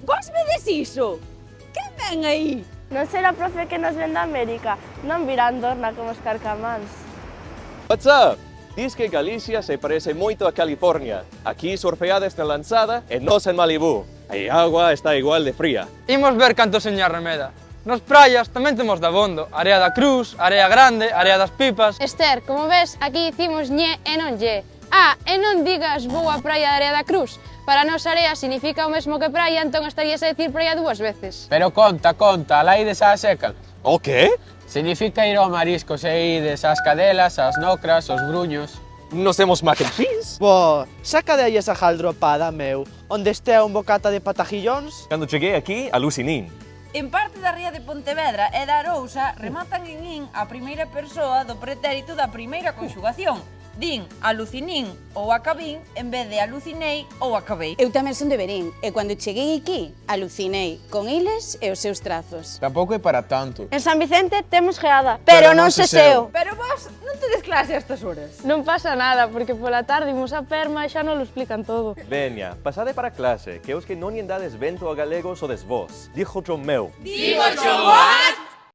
Vos vedes iso? Que ven aí? Non será o profe que nos ven da América, non virán Dorna como os carcamáns. What's up? Diz que Galicia se parece moito a California. Aquí surfeades na lanzada e nós en Malibú. A agua está igual de fría. Imos ver canto seña remeda. Nas praias tamén temos dabondo, Area da Cruz, Area Grande, Area das Pipas. Ester, como ves, aquí dicimos ñe e non lle. E non digas vou á praia da Area da Cruz. Para nós area significa o mesmo que praia, entón estarías a decir praia dúas veces. Pero conta, alá ides á seca. O que? Significa ir ao marisco, se ides ás cadelas, ás nocras, aos bruños. Nos temos mac and cheese? Bo, saca de aí esa jaldropada, meu, onde estea un bocata de patajillóns. Cando cheguei aquí, alucinín. En parte da ría de Pontevedra e da Arousa rematan en in a primeira persoa do pretérito da primeira conxugación. Din alucinín ou acabín en vez de alucinei ou acabei. Eu tamén son de Verín, e cando cheguei aquí, alucinei con iles e os seus trazos. Tampouco é para tanto. En San Vicente temos geada, Pero non se seo. Pero vos non tedes clase a estas horas. Non pasa nada, porque pola tarde imos a Perma e xa non lo explican todo. Veña, pasade para clase, que os que non lle dades vento a galego sodes vos. Dijo o meu. Digo what?